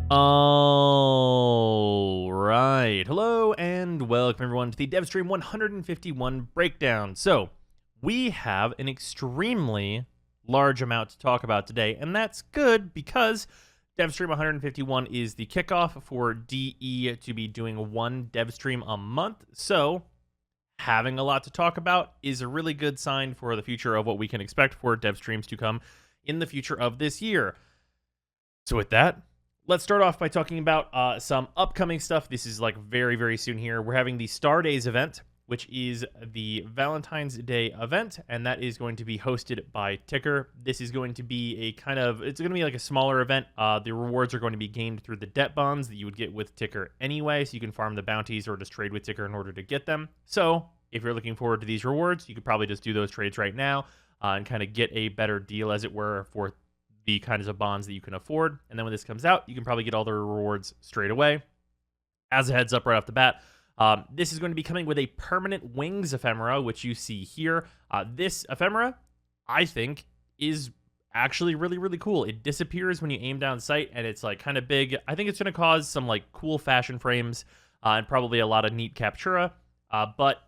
All right. Hello and welcome everyone to the Devstream 151 breakdown. So, we have an extremely large amount to talk about today, and that's good because Devstream 151 is the kickoff for DE to be doing one Devstream a month. So, having a lot to talk about is a really good sign for the future of what we can expect for Devstreams to come in the future of this year. So, with that, let's start off by talking about some upcoming stuff. This is like very, very soon here. We're having the Star Days event, which is the Valentine's Day event, and that is going to be hosted by Ticker. This is going to be a it's going to be like a smaller event. The rewards are going to be gained through the debt bonds that you would get with Ticker anyway, so you can farm the bounties or just trade with Ticker in order to get them. So if you're looking forward to these rewards, you could probably just do those trades right now and kind of get a better deal, as it were, for the kinds of bonds that you can afford. And then when this comes out, you can probably get all the rewards straight away. As a heads up right off the bat, this is going to be coming with a permanent wings ephemera, which you see here. This ephemera, I think, is actually really, really cool. It disappears when you aim down sight, and it's like kind of big. I think it's going to cause some like cool fashion frames and probably a lot of neat captura. But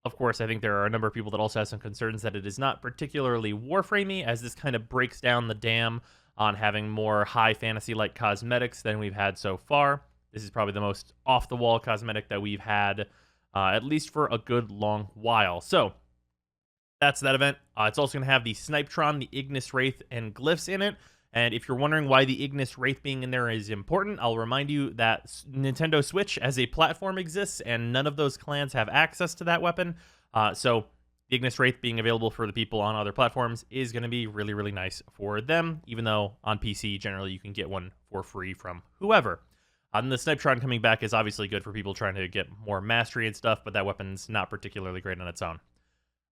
of course, I think there are a number of people that also have some concerns that it is not particularly Warframey, as this kind of breaks down the dam on having more high fantasy-like cosmetics than we've had so far. This is probably the most off-the-wall cosmetic that we've had, at least for a good long while. So, that's that event. It's also going to have the Snipetron, the Ignis Wraith, and glyphs in it. And if you're wondering why the Ignis Wraith being in there is important, I'll remind you that Nintendo Switch as a platform exists, and none of those clans have access to that weapon. So the Ignis Wraith being available for the people on other platforms is going to be really, really nice for them, even though on PC, generally, you can get one for free from whoever. And the Snipetron coming back is obviously good for people trying to get more mastery and stuff, but that weapon's not particularly great on its own.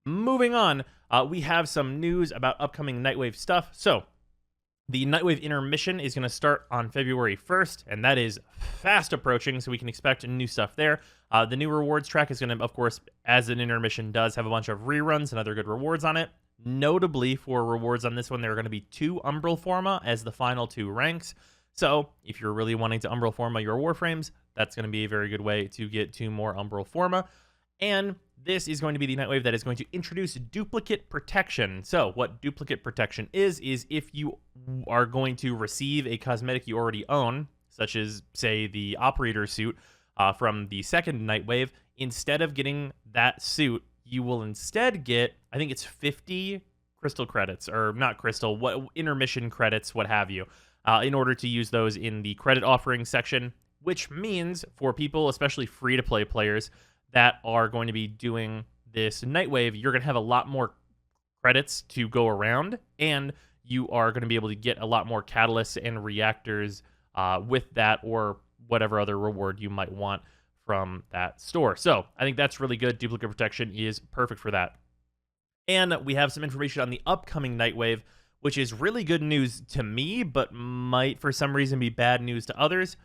Moving on, we have some news about upcoming Nightwave stuff. So, the Nightwave Intermission is going to start on February 1st, and that is fast approaching, so we can expect new stuff there. The new rewards track is going to, of course, as an intermission does, have a bunch of reruns and other good rewards on it. Notably, for rewards on this one, there are going to be 2 Umbral Forma as the final 2 ranks. So, if you're really wanting to Umbral Forma your Warframes, that's going to be a very good way to get 2 more Umbral Forma. And this is going to be the Nightwave that is going to introduce duplicate protection. So what duplicate protection is if you are going to receive a cosmetic you already own, such as, say, the Operator suit from the second Nightwave, instead of getting that suit, you will instead get, I think it's 50 crystal credits, or not crystal, what intermission credits, what have you, in order to use those in the credit offering section, which means for people, especially free-to-play players, that are going to be doing this Nightwave, you're going to have a lot more credits to go around, and you are going to be able to get a lot more catalysts and reactors with that, or whatever other reward you might want from that store. So I think that's really good. Duplicate protection is perfect for that. And we have some information on the upcoming Nightwave, which is really good news to me, but might for some reason be bad news to others.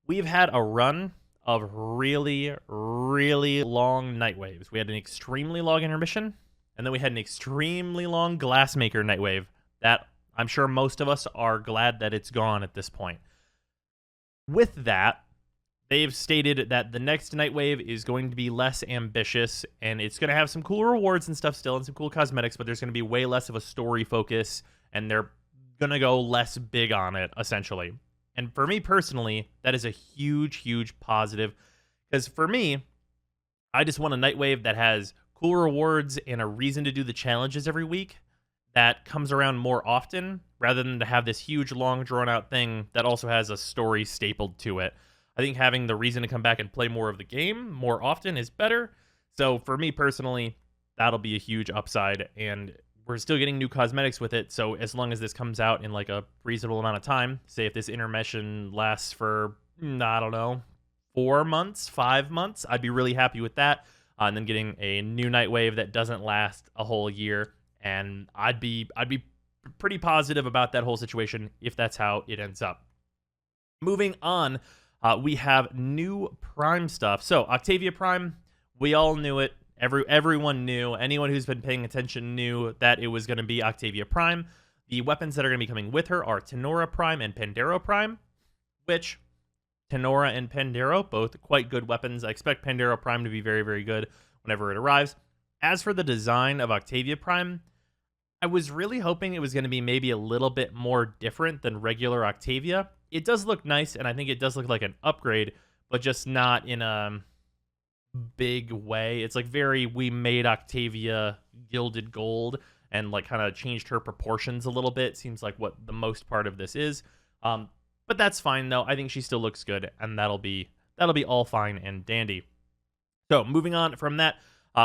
We've had a run of really, really long Nightwaves. We had an extremely long intermission, and then we had an extremely long Glassmaker Nightwave that I'm sure most of us are glad that it's gone at this point. With that, they've stated that the next Nightwave is going to be less ambitious, and it's going to have some cool rewards and stuff still, and some cool cosmetics, but there's going to be way less of a story focus, and they're going to go less big on it, essentially. And for me personally, that is a huge, huge positive. Because for me, I just want a Nightwave that has cool rewards and a reason to do the challenges every week that comes around more often, rather than to have this huge, long, drawn-out thing that also has a story stapled to it. I think having the reason to come back and play more of the game more often is better. So for me personally, that'll be a huge upside, and we're still getting new cosmetics with it, so as long as this comes out in like a reasonable amount of time, say if this intermission lasts for, I don't know, 4 months, 5 months, I'd be really happy with that. And then getting a new Nightwave that doesn't last a whole year, and I'd be pretty positive about that whole situation if that's how it ends up. Moving on, we have new Prime stuff. So Octavia Prime, we all knew it. Everyone knew. Anyone who's been paying attention knew that it was going to be Octavia Prime. The weapons that are going to be coming with her are Tenora Prime and Pandero Prime, which Tenora and Pandero, both quite good weapons. I expect Pandero Prime to be very, very good whenever it arrives. As for the design of Octavia Prime, I was really hoping it was going to be maybe a little bit more different than regular Octavia. It does look nice, and I think it does look like an upgrade, but just not in a big way. It's like we made Octavia gilded gold and like kind of changed her proportions a little bit. Seems like what the most part of this is. But that's fine though. I think she still looks good, and that'll be all fine and dandy. So moving on from that,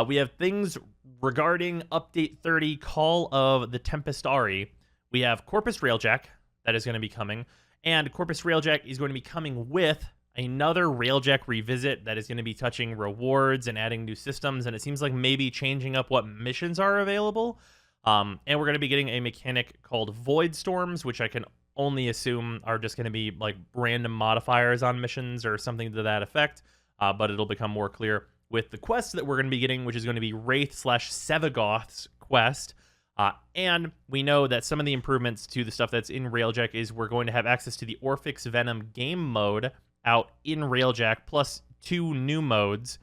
we have things regarding Update 30, Call of the Tempestarii. We have Corpus Railjack that is going to be coming, and Corpus Railjack is going to be coming with another Railjack revisit that is going to be touching rewards and adding new systems, and it seems like maybe changing up what missions are available. And we're going to be getting a mechanic called Void Storms, which I can only assume are just going to be like random modifiers on missions or something to that effect, but it'll become more clear with the quest that we're going to be getting, which is going to be Wraith/Sevagoth's quest. And we know that some of the improvements to the stuff that's in Railjack is we're going to have access to the Orphix Venom game mode out in Railjack, plus 2 new modes.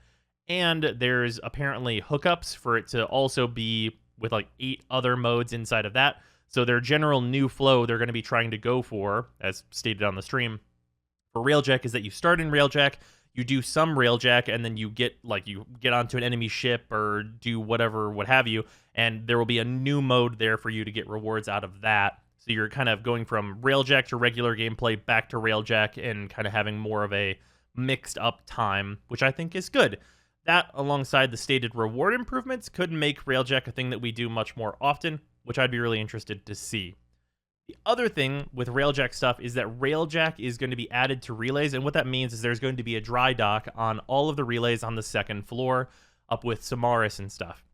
And there's apparently hookups for it to also be with like 8 other modes inside of that. So their general new flow they're going to be trying to go for, as stated on the stream, for Railjack is that you start in Railjack, you do some Railjack, and then you get onto an enemy ship or do whatever, what have you, and there will be a new mode there for you to get rewards out of that. So you're kind of going from Railjack to regular gameplay back to Railjack and kind of having more of a mixed up time, which I think is good. That, alongside the stated reward improvements, could make Railjack a thing that we do much more often, which I'd be really interested to see. The other thing with Railjack stuff is that Railjack is going to be added to relays, and what that means is there's going to be a dry dock on all of the relays on the 2nd floor, up with Samaris and stuff.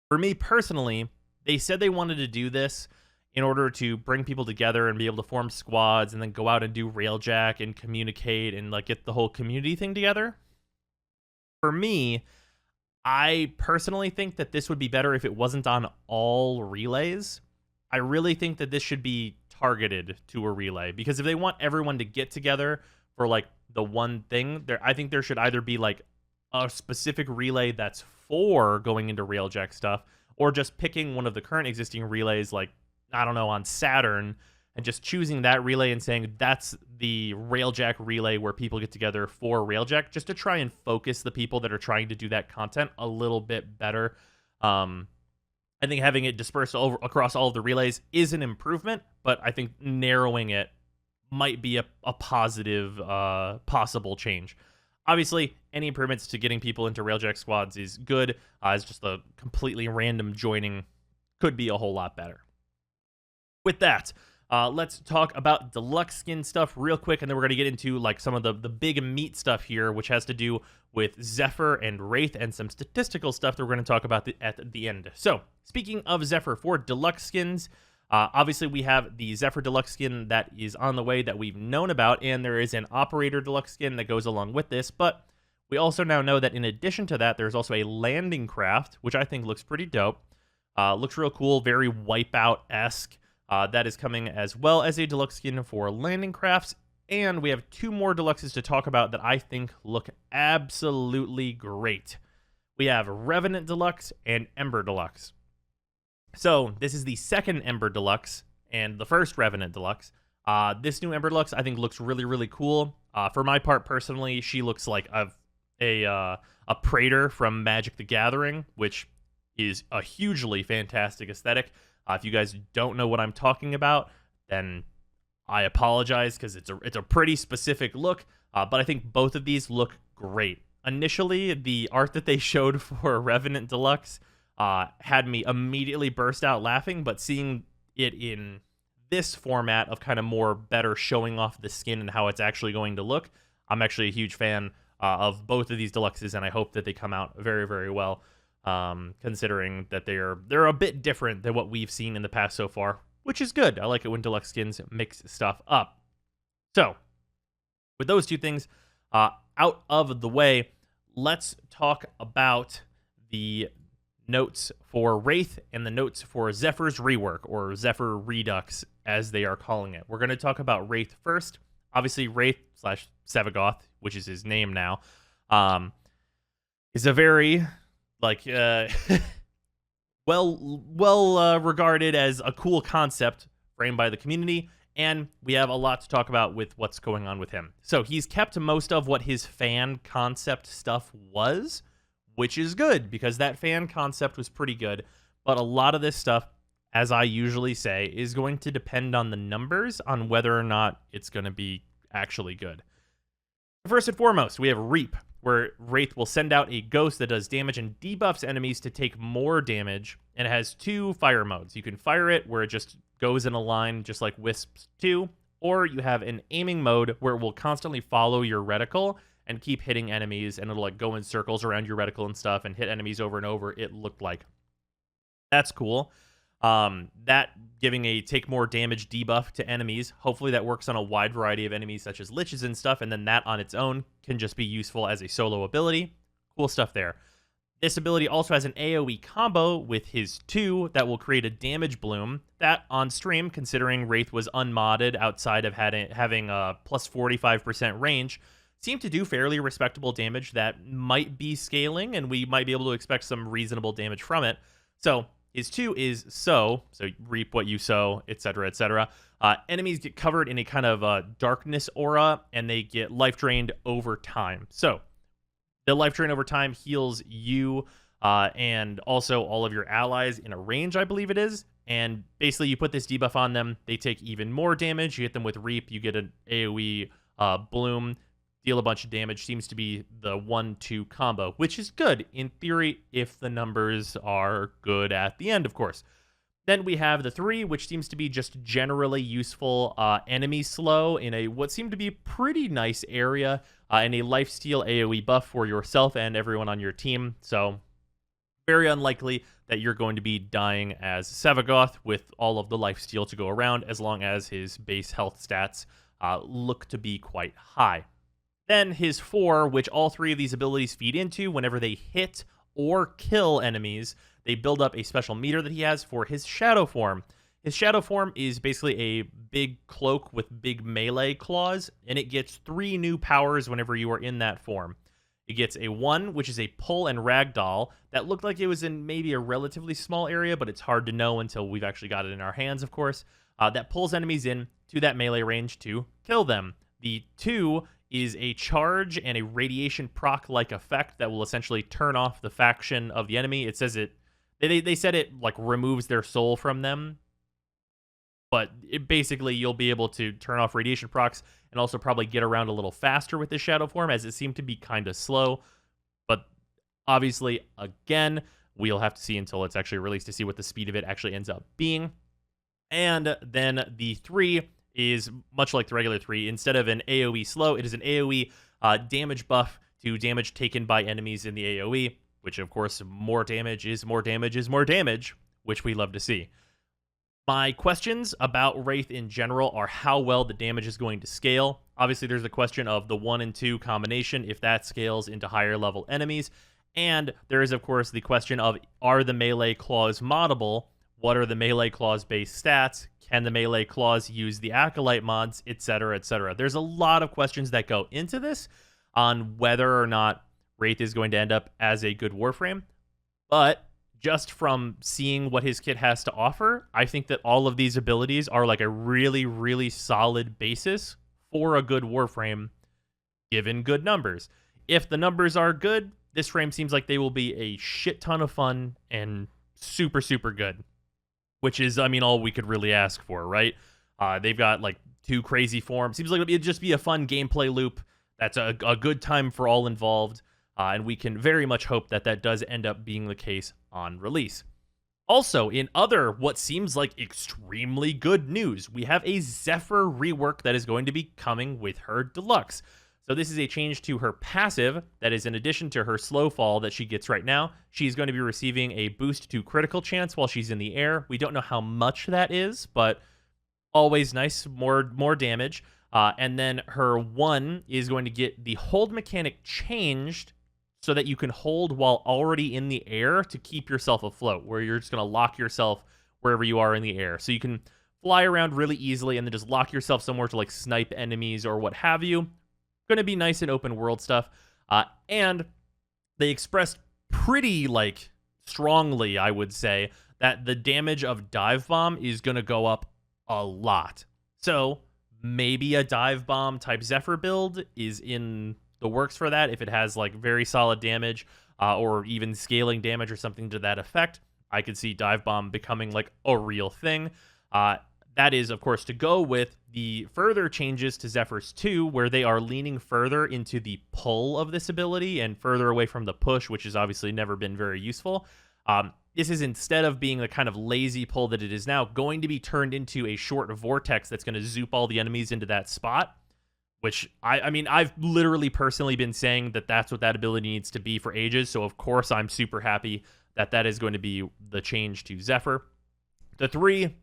For me personally, they said they wanted to do this in order to bring people together and be able to form squads and then go out and do Railjack and communicate and like get the whole community thing together. For me, I personally think that this would be better if it wasn't on all relays. I really think that this should be targeted to a relay, because if they want everyone to get together for like the one thing, I think there should either be like a specific relay that's for going into Railjack stuff, or just picking one of the current existing relays, like, I don't know, on Saturn, and just choosing that relay and saying that's the Railjack relay where people get together for Railjack, just to try and focus the people that are trying to do that content a little bit better. I think having it dispersed across all of the relays is an improvement, but I think narrowing it might be a positive possible change. Obviously, any improvements to getting people into Railjack squads is good. It's just the completely random joining could be a whole lot better. With that, let's talk about Deluxe skin stuff real quick, and then we're going to get into like some of the big meat stuff here, which has to do with Zephyr and Wraith and some statistical stuff that we're going to talk about at the end. So, speaking of Zephyr for Deluxe skins, obviously we have the Zephyr Deluxe skin that is on the way that we've known about, and there is an Operator Deluxe skin that goes along with this, but we also now know that in addition to that, there's also a Landing Craft, which I think looks pretty dope. Looks real cool, very Wipeout-esque. That is coming, as well as a Deluxe skin for Landing Crafts. And we have 2 more Deluxes to talk about that I think look absolutely great. We have Revenant Deluxe and Ember Deluxe. So this is the 2nd Ember Deluxe and the 1st Revenant Deluxe. This new Ember Deluxe I think looks really, really cool. For my part, personally, she looks like a Praetor from Magic the Gathering, which is a hugely fantastic aesthetic. If you guys don't know what I'm talking about, then I apologize, because it's a pretty specific look, but I think both of these look great. Initially, the art that they showed for Revenant Deluxe had me immediately burst out laughing, but seeing it in this format of kind of more better showing off the skin and how it's actually going to look, I'm actually a huge fan of both of these Deluxes, and I hope that they come out very, very well. Considering that they're a bit different than what we've seen in the past so far, which is good. I like it when Deluxe skins mix stuff up. So, with those 2 things out of the way, let's talk about the notes for Wraith and the notes for Zephyr's Rework, or Zephyr Redux, as they are calling it. We're going to talk about Wraith first. Obviously, Wraith slash Sevagoth, which is his name now, is a very like well regarded as a cool concept framed by the community, and we have a lot to talk about with what's going on with him. So he's kept most of what his fan concept stuff was, which is good because that fan concept was pretty good, but a lot of this stuff, as I usually say, is going to depend on the numbers on whether or not it's going to be actually good. First and foremost, we have Reap, where Wraith will send out a ghost that does damage and debuffs enemies to take more damage, and it has 2 fire modes. You can fire it where it just goes in a line just like Wisps 2, or you have an aiming mode where it will constantly follow your reticle and keep hitting enemies, and it'll like go in circles around your reticle and stuff and hit enemies over and over, it looked like. That's cool. That giving a take more damage debuff to enemies. Hopefully that works on a wide variety of enemies such as liches and stuff, and then that on its own can just be useful as a solo ability. Cool stuff there. This ability also has an AoE combo with his 2 that will create a damage bloom. That on stream, considering Wraith was unmodded outside of having a plus 45% range, seemed to do fairly respectable damage that might be scaling, and we might be able to expect some reasonable damage from it. So his 2 is so reap what you sow, etc., etc. Enemies get covered in a kind of darkness aura, and they get life drained over time. So the life drain over time heals you and also all of your allies in a range, I believe it is. And basically, you put this debuff on them, they take even more damage. You hit them with Reap, you get an AoE bloom, deal a bunch of damage. Seems to be the 1-2 combo, which is good in theory if the numbers are good at the end, of course. Then we have the 3, which seems to be just generally useful enemy slow in a what seemed to be a pretty nice area, and a lifesteal AoE buff for yourself and everyone on your team. So very unlikely that you're going to be dying as Sevagoth with all of the lifesteal to go around, as long as his base health stats look to be quite high. Then his 4, which all 3 of these abilities feed into whenever they hit or kill enemies, they build up a special meter that he has for his shadow form. His shadow form is basically a big cloak with big melee claws, and it gets 3 new powers whenever you are in that form. It gets a 1, which is a pull and ragdoll. That looked like it was in maybe a relatively small area, but it's hard to know until we've actually got it in our hands, of course. That pulls enemies in to that melee range to kill them. The 2 is a charge and a radiation proc-like effect that will essentially turn off the faction of the enemy. It says they said it like removes their soul from them, but basically you'll be able to turn off radiation procs and also probably get around a little faster with this shadow form, as it seemed to be kind of slow. But obviously, again, we'll have to see until it's actually released to see what the speed of it actually ends up being. And then the 3 is much like the regular 3. Instead of an AoE slow, it is an AoE damage buff to damage taken by enemies in the AoE, which of course more damage is more damage is more damage, which we love to see. My questions about Wraith in general are how well the damage is going to scale. Obviously, there's the question of the 1 and 2 combination, if that scales into higher level enemies. And there is, of course, the question of, are the melee claws moddable? What are the melee claws based stats? Can the melee claws use the Acolyte mods, etc., etc.? There's a lot of questions that go into this on whether or not Wraith is going to end up as a good Warframe. But just from seeing what his kit has to offer, I think that all of these abilities are like a really, really solid basis for a good Warframe, given good numbers. If the numbers are good, this frame seems like they will be a shit ton of fun and super, super good. Which is, I mean, all we could really ask for, right? They've got like 2 crazy forms. Seems like it'd just be a fun gameplay loop. That's a good time for all involved. And we can very much hope that that does end up being the case on release. Also, in other what seems like extremely good news, we have a Zephyr rework that is going to be coming with her Deluxe. So this is a change to her passive that is in addition to her slow fall that she gets right now. She's going to be receiving a boost to critical chance while she's in the air. We don't know how much that is, but always nice, more damage. And then her 1 is going to get the hold mechanic changed so that you can hold while already in the air to keep yourself afloat, where you're just going to lock yourself wherever you are in the air. So you can fly around really easily and then just lock yourself somewhere to like snipe enemies or what have you. Going to be nice and open world stuff. And they expressed pretty like strongly, I would say, that the damage of dive bomb is going to go up a lot. So maybe a dive bomb type Zephyr build is in the works for that if it has like very solid damage or even scaling damage or something to that effect. I could see dive bomb becoming like a real thing. That is, of course, to go with the further changes to Zephyr's 2, where they are leaning further into the pull of this ability and further away from the push, which has obviously never been very useful. This is, instead of being the kind of lazy pull that it is now, going to be turned into a short vortex that's going to zoop all the enemies into that spot, which, I mean, I've literally personally been saying that that's what that ability needs to be for ages, so of course I'm super happy that that is going to be the change to Zephyr. The 3...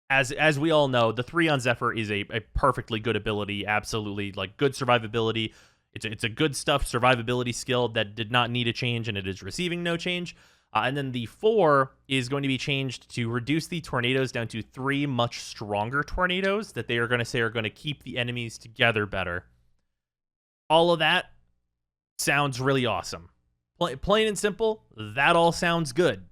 As we all know, the 3 on Zephyr is a perfectly good ability, absolutely, like, good survivability. It's a good stuff survivability skill that did not need a change, and it is receiving no change. And then the 4 is going to be changed to reduce the tornadoes down to 3 much stronger tornadoes that they are going to say are going to keep the enemies together better. All of that sounds really awesome. Plain and simple, that all sounds good.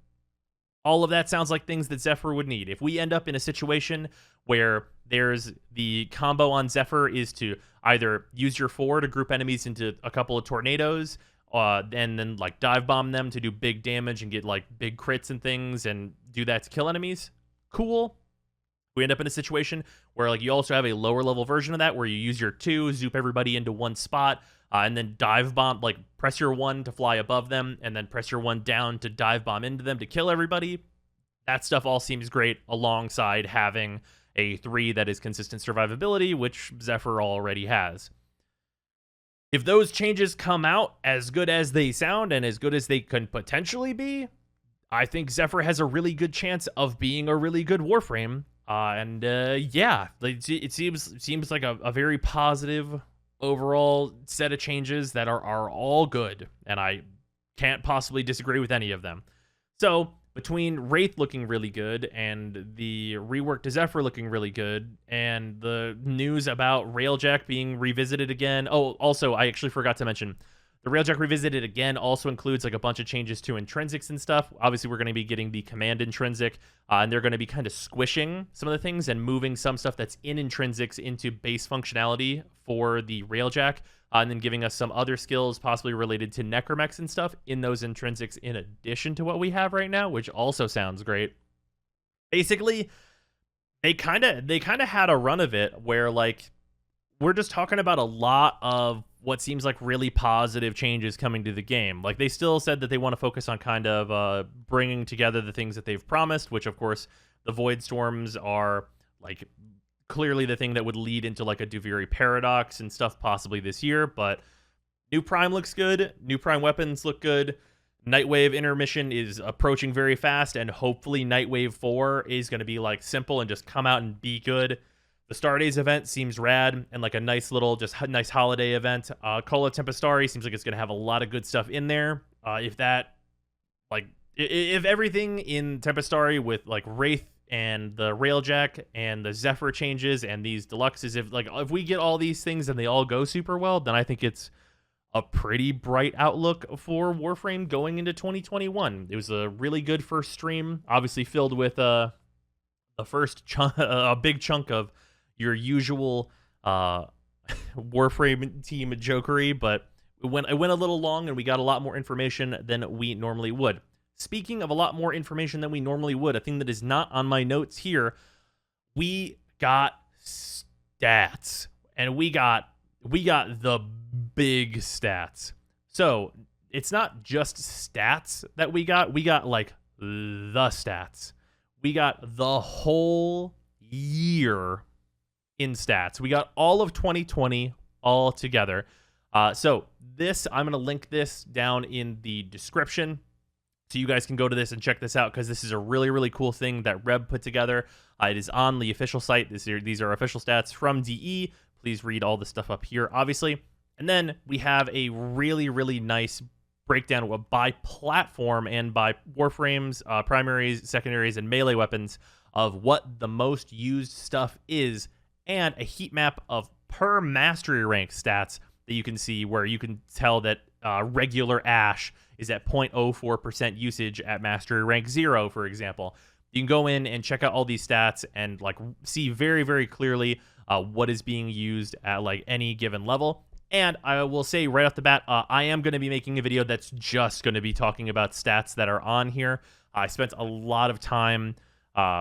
All of that sounds like things that Zephyr would need. If we end up in a situation where there's the combo on Zephyr is to either use your 4 to group enemies into a couple of tornadoes, and then like dive bomb them to do big damage and get like big crits and things and do that to kill enemies, cool. We end up in a situation where like you also have a lower level version of that where you use your 2, zoop everybody into one spot, and then dive bomb, like press your 1 to fly above them, and then press your 1 down to dive bomb into them to kill everybody. That stuff all seems great alongside having a 3 that is consistent survivability, which Zephyr already has. If those changes come out as good as they sound and as good as they can potentially be, I think Zephyr has a really good chance of being a really good Warframe. Yeah, it seems like a very positive overall set of changes that are all good, and I can't possibly disagree with any of them. So between Wraith looking really good and the rework to Zephyr looking really good and the news about Railjack being revisited again. Oh, also, I actually forgot to mention, the Railjack Revisited again also includes like a bunch of changes to intrinsics and stuff. Obviously, we're going to be getting the command intrinsic, and they're going to be kind of squishing some of the things and moving some stuff that's in intrinsics into base functionality for the Railjack, and then giving us some other skills possibly related to necromechs and stuff in those intrinsics in addition to what we have right now, which also sounds great. Basically, they kind of had a run of it where like we're just talking about a lot of what seems like really positive changes coming to the game. Like, they still said that they want to focus on kind of bringing together the things that they've promised, which, of course, the Void Storms are, like, clearly the thing that would lead into, like, a Duviri Paradox and stuff possibly this year. But new Prime looks good. New Prime weapons look good. Nightwave Intermission is approaching very fast, and hopefully Nightwave 4 is going to be, like, simple and just come out and be good. The Stardays event seems rad and like a nice little, just nice holiday event. Call of Tempestarii seems like it's going to have a lot of good stuff in there. If everything in Tempestarii with like Wraith and the Railjack and the Zephyr changes and these deluxes, if we get all these things and they all go super well, then I think it's a pretty bright outlook for Warframe going into 2021. It was a really good first stream, obviously filled with a big chunk of your usual Warframe team jokery, but it went a little long and we got a lot more information than we normally would. Speaking of a lot more information than we normally would, a thing that is not on my notes here, we got stats, and we got the big stats. So it's not just stats that we got like the stats. We got the whole year in stats. We got all of 2020 all together. So this, I'm going to link this down in the description so you guys can go to this and check this out, because this is a really, really cool thing that Reb put together. It is on the official site. These are official stats from DE. Please read all the stuff up here, obviously. And then we have a really, really nice breakdown by platform and by Warframes, primaries, secondaries, and melee weapons of what the most used stuff is, and a heat map of per mastery rank stats that you can see, where you can tell that regular Ashe is at 0.04% usage at mastery rank 0, for example. You can go in and check out all these stats and like see very, very clearly what is being used at like any given level. And I will say right off the bat, I am going to be making a video that's just going to be talking about stats that are on here. I spent a lot of time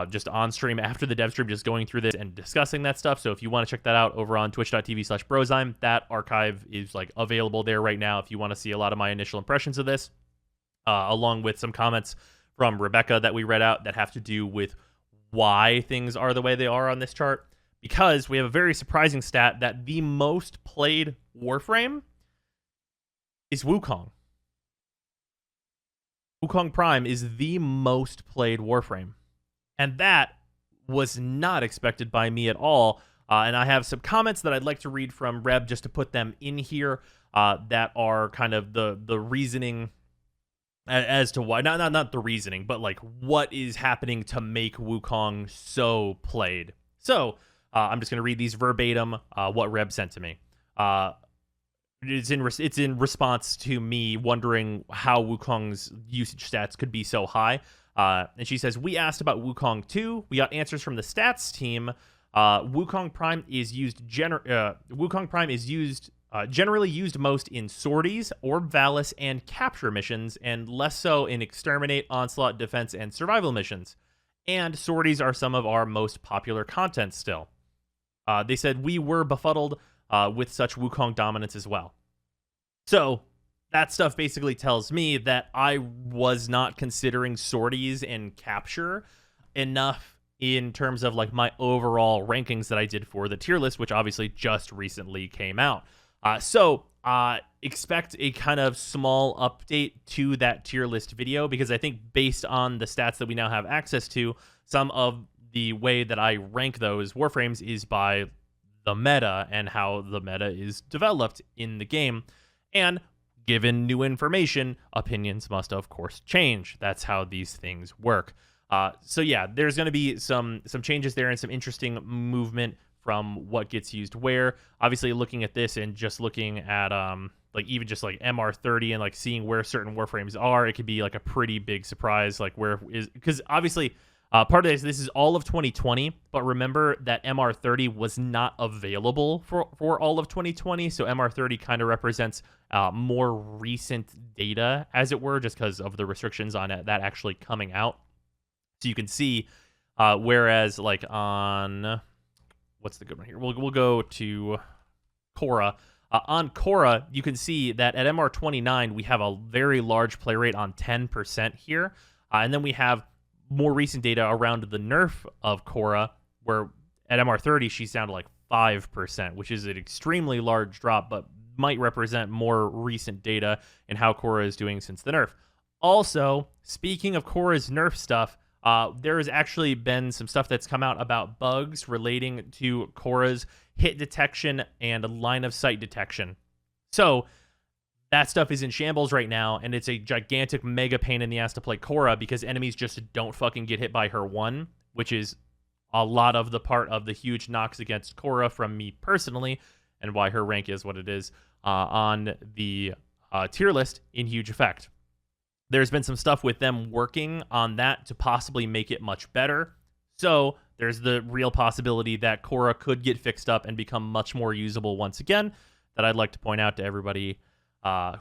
just on stream after the dev stream just going through this and discussing that stuff. So if you want to check that out over on twitch.tv/Brozime, that archive is like available there right now if you want to see a lot of my initial impressions of this, along with some comments from Rebecca that we read out that have to do with why things are the way they are on this chart. Because we have a very surprising stat that the most played Warframe is Wukong. Wukong Prime is the most played Warframe. And that was not expected by me at all. And I have some comments that I'd like to read from Reb just to put them in here that are kind of the reasoning as to why. Not the reasoning, but like what is happening to make Wukong so played. So I'm just going to read these verbatim, what Reb sent to me. It's in response to me wondering how Wukong's usage stats could be so high. And she says, we asked about Wukong 2. We got answers from the stats team. Wukong Prime is generally used most in sorties, Orb Valis, and capture missions, and less so in exterminate, onslaught, defense, and survival missions. And sorties are some of our most popular content still. They said we were befuddled with such Wukong dominance as well. So that stuff basically tells me that I was not considering sorties and capture enough in terms of like my overall rankings that I did for the tier list, which obviously just recently came out. So expect a kind of small update to that tier list video, because I think based on the stats that we now have access to, some of the way that I rank those Warframes is by the meta and how the meta is developed in the game. And given new information, opinions must, of course, change. That's how these things work. So yeah, there's going to be some changes there and some interesting movement from what gets used where. Obviously, looking at this and just looking at like even just like MR30 and like seeing where certain Warframes are, it could be like a pretty big surprise. Like where is, because obviously part of this is all of 2020, but remember that MR30 was not available for all of 2020. So MR30 kind of represents more recent data, as it were, just because of the restrictions on it, that actually coming out. So you can see, whereas like on, what's the good one here? We'll go to Korra. On Korra, you can see that at MR29, we have a very large play rate on 10% here. And then we have more recent data around the nerf of Korra, where at MR30, she's down to like 5%, which is an extremely large drop, but might represent more recent data and how Korra is doing since the nerf. Also, speaking of Korra's nerf stuff, there has actually been some stuff that's come out about bugs relating to Korra's hit detection and line of sight detection. So that stuff is in shambles right now, and it's a gigantic mega pain in the ass to play Korra because enemies just don't fucking get hit by her one, which is a lot of the part of the huge knocks against Korra from me personally, and why her rank is what it is on the tier list in huge effect. There's been some stuff with them working on that to possibly make it much better. So there's the real possibility that Korra could get fixed up and become much more usable once again, that I'd like to point out to everybody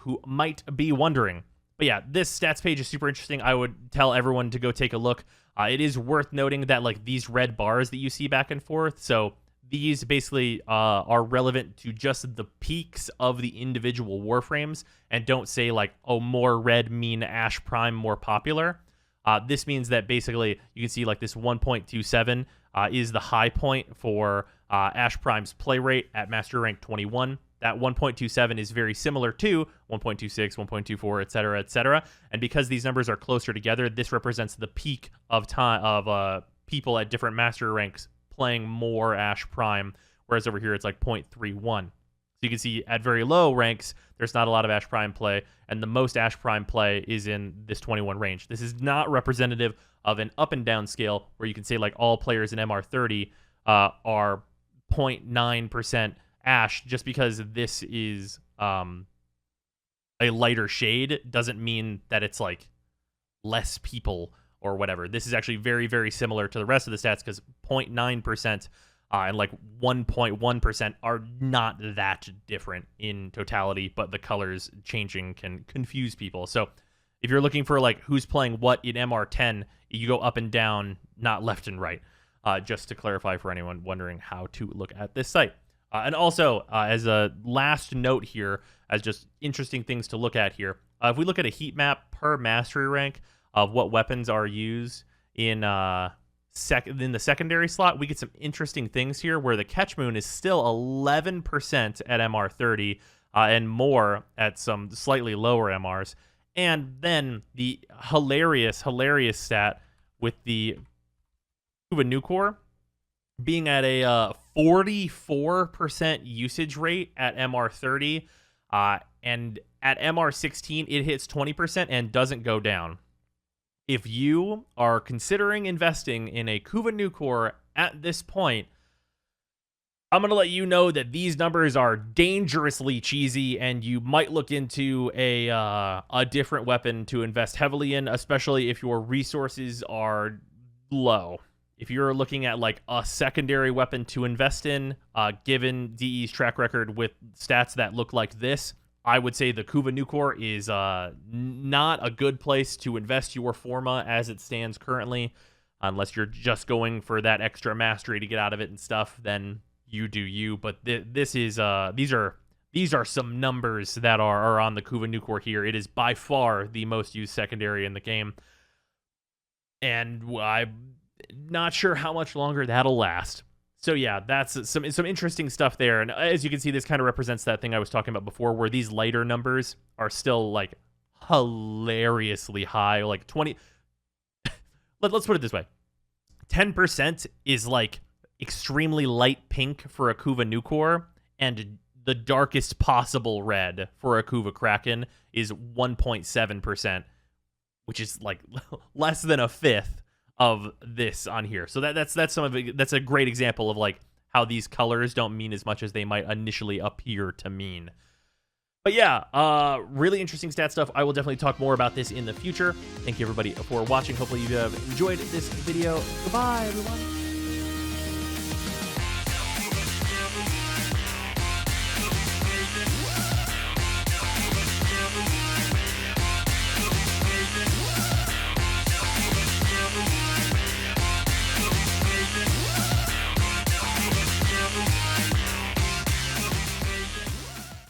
who might be wondering. But yeah, this stats page is super interesting. I would tell everyone to go take a look. It is worth noting that like these red bars that you see back and forth, so these basically are relevant to just the peaks of the individual Warframes and don't say like, oh, more red mean Ashe Prime more popular. This means that basically you can see like this 1.27 is the high point for Ashe Prime's play rate at Master Rank 21. That 1.27 is very similar to 1.26, 1.24, etc., etc. And because these numbers are closer together, this represents the peak of time of people at different Master ranks playing more Ashe Prime, whereas over here it's like 0.31. So you can see at very low ranks, there's not a lot of Ashe Prime play, and the most Ashe Prime play is in this 21 range. This is not representative of an up and down scale where you can say like all players in MR30 are 0.9% ash. Just because this is a lighter shade doesn't mean that it's like less people or whatever. This is actually very, very similar to the rest of the stats because 0.9% and like 1.1% are not that different in totality, but the colors changing can confuse people. So if you're looking for like who's playing what in MR10, you go up and down, not left and right, just to clarify for anyone wondering how to look at this site. And also, as a last note here, as just interesting things to look at here, if we look at a heat map per mastery rank of what weapons are used in the secondary slot, we get some interesting things here where the Catch Moon is still 11% at MR30 and more at some slightly lower MRs. And then the hilarious stat with the Nucor being at a 44% usage rate at MR30, and at MR16 it hits 20% and doesn't go down. If you are considering investing in a Kuva Nucor at this point, I'm going to let you know that these numbers are dangerously cheesy, and you might look into a different weapon to invest heavily in, especially if your resources are low. If you're looking at like a secondary weapon to invest in, given DE's track record with stats that look like this, I would say the Kuva Nucor is not a good place to invest your Forma as it stands currently. Unless you're just going for that extra mastery to get out of it and stuff, then you do you. But these are some numbers that are on the Kuva Nucor here. It is by far the most used secondary in the game, and I'm not sure how much longer that'll last. So yeah, that's some interesting stuff there. And as you can see, this kind of represents that thing I was talking about before, where these lighter numbers are still like hilariously high, like 20. Let's put it this way: 10% is like extremely light pink for a Kuva Nucor, and the darkest possible red for a Kuva Kraken is 1.7%, which is like less than a fifth of this on here. So that's some of it. That's a great example of like how these colors don't mean as much as they might initially appear to mean. But yeah, really interesting stat stuff. I will definitely talk more about this in the future. Thank you everybody for watching. Hopefully you have enjoyed this video. Goodbye everyone.